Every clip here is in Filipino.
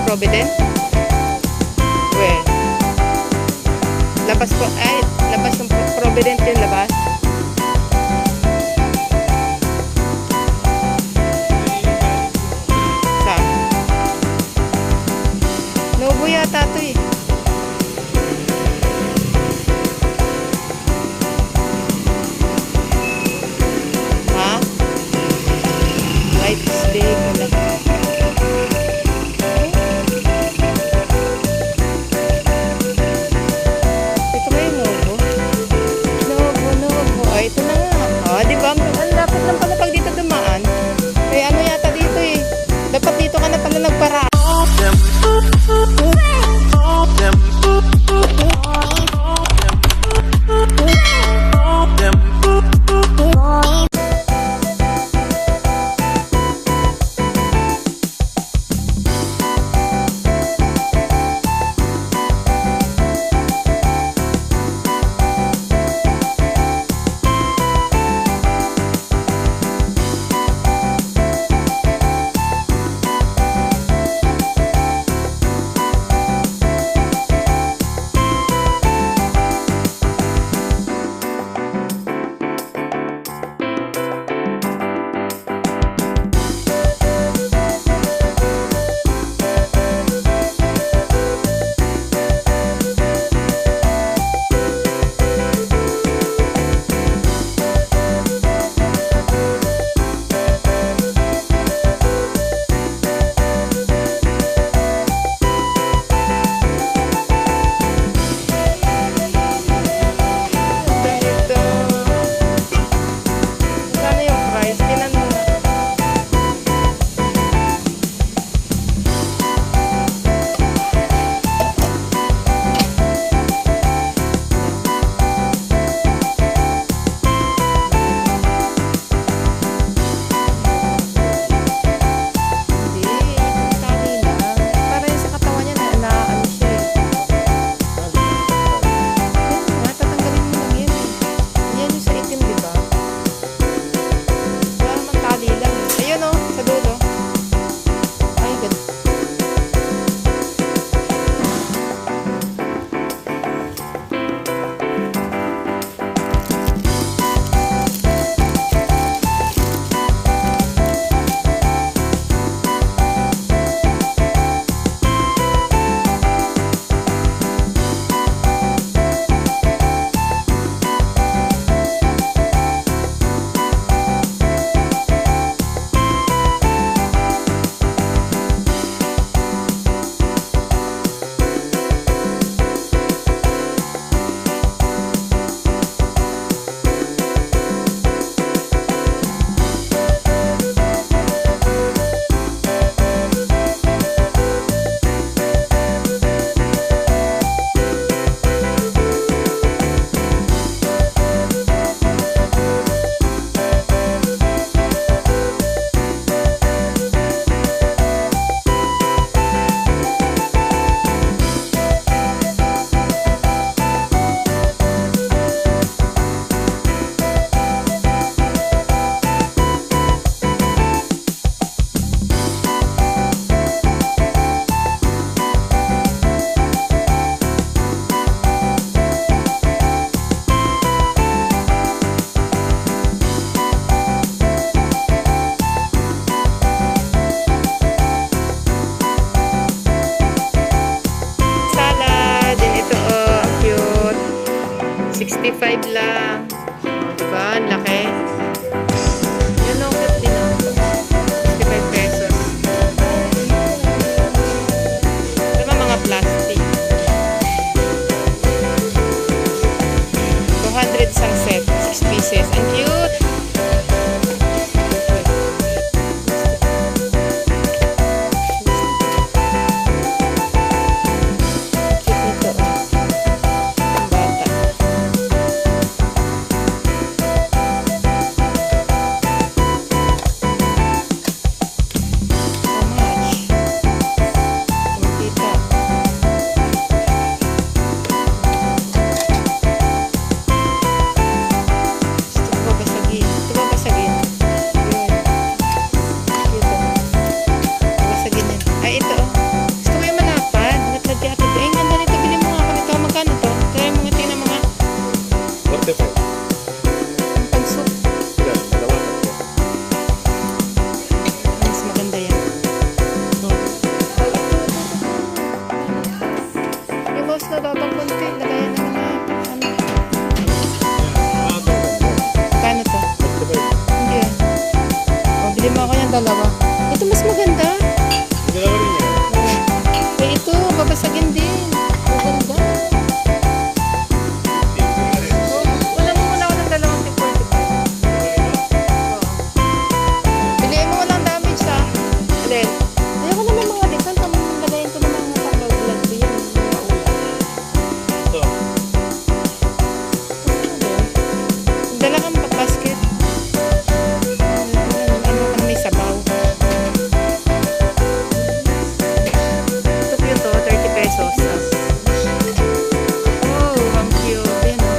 Provident? Well, labas po, ay, labas ng Provident yung labas. Saan? Nobo yata ito eh. Ha? Light is big. Ito ba yung Nobo? Nobo. Oh, ito na nga. Oh, di ba? Ang lapit lang pala pag dito dumaan. Kaya ano yata dito eh. Dapat dito ka na pala nagpara. lang. Diba? Ang laki. Yun ang cute din oh. 65 pesos. Diba mga plastic? 200 isang set. 6 pieces. Ang cute! tatang konti. Lagayan na mga, ano. Kano to? Hindi ah. O, bili mo ako yung dalawa. Ito mas maganda. Eh, ito, babasagin din. Maganda. Wala mo muna ako ng dalawang T45. Biliin mo walang damage ha. Alin? Ayoko naman mga dekan. Lagayan ko naman mga pang-vlog ko yan. Dala kang basket. Ano ka may sabaw. Ito cute to, 30 pesos. Oh, ang cute. Ayan o.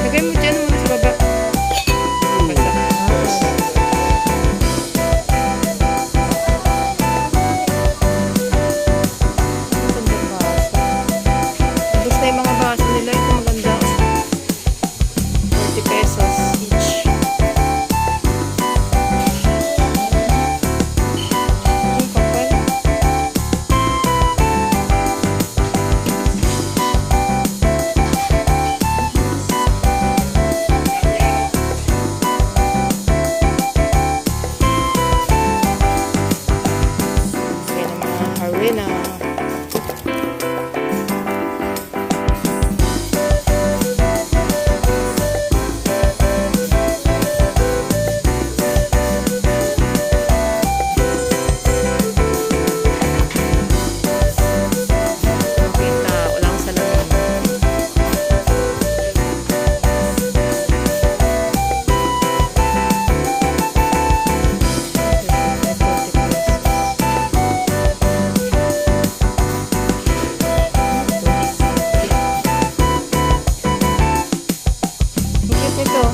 Lagay mo dyan muna sa baba. Basta. Ang ganda baso. Gusto yung mga baso nila. Ito maganda. 40 pesos each. Ang kapal. Yan ang mga arena. Kita, walang salamin. Ang cute nito.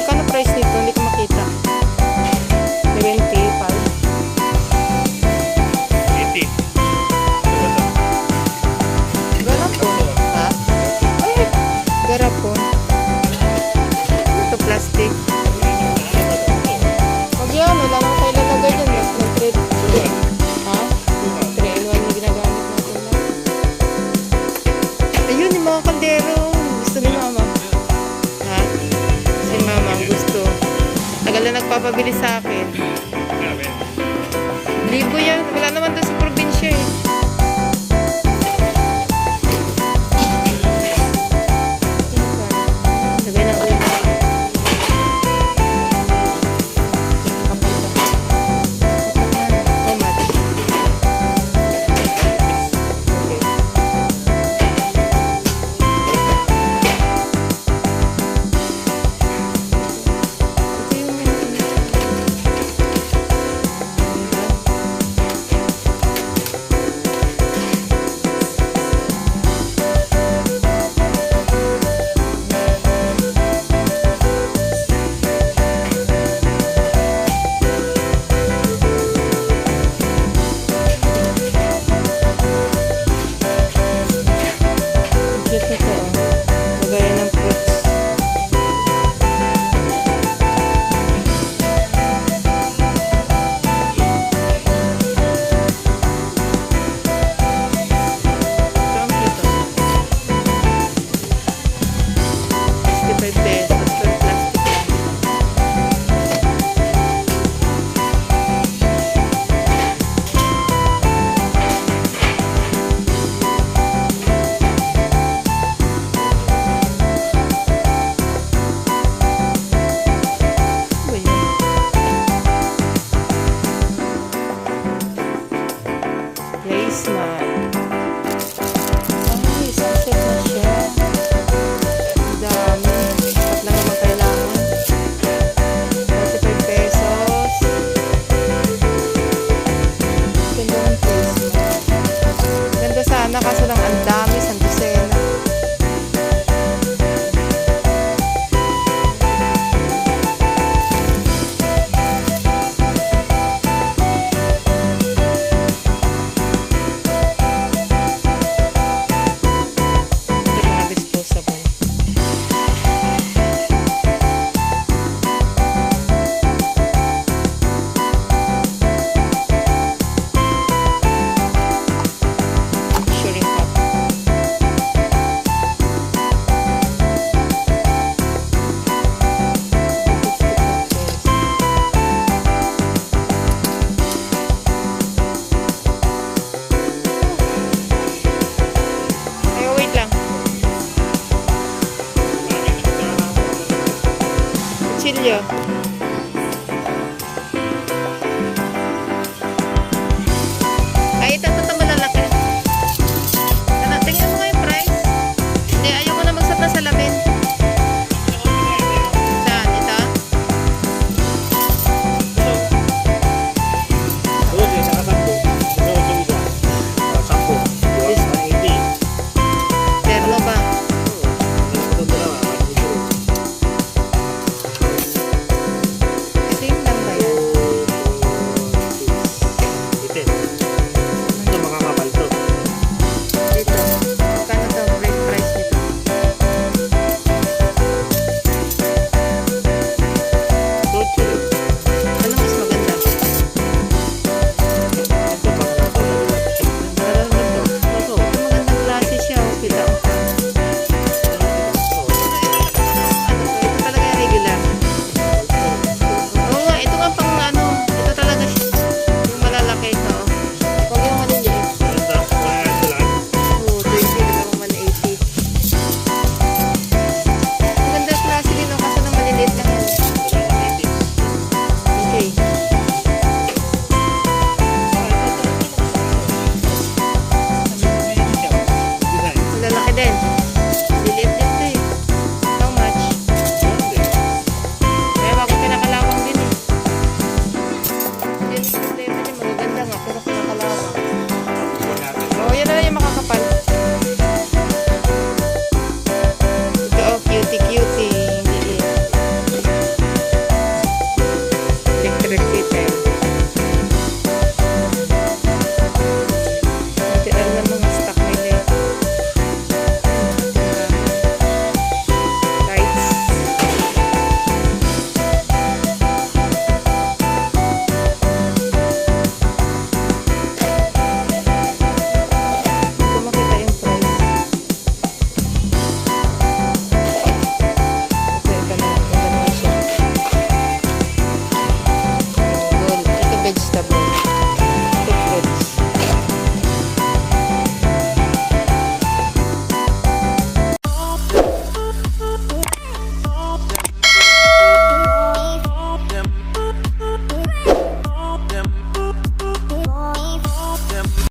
Magkano price nito? Hindi ko makita. 25. Garapon. Ha? Ay, garapon. Ito plastic. Pag yan, wala lang tayo lalagay dyan. Mas ng trade. Ha? 3-in-1 na ginagamit natin lang. Ayun, yung mga kaldero. Gusto ni mama. Ha? Si mama ang gusto. Tagal na nagpapabili sa akin. Libo yan. Wala naman doon sa probinsya eh. Lagay na ulit. Kapal ba? Oh, mati. Okay. Ito yung cute nito oh. Lagayan ng fruits. Ito ang cute oh. 65 pesos per plastic lang. Ano ba yun? Placemat. Ay, isang set na siya. Ang dami. Apat lang naman kailangan. 45 pesos. Ganda ng placemat. Ganda sana kaso lang ang dami.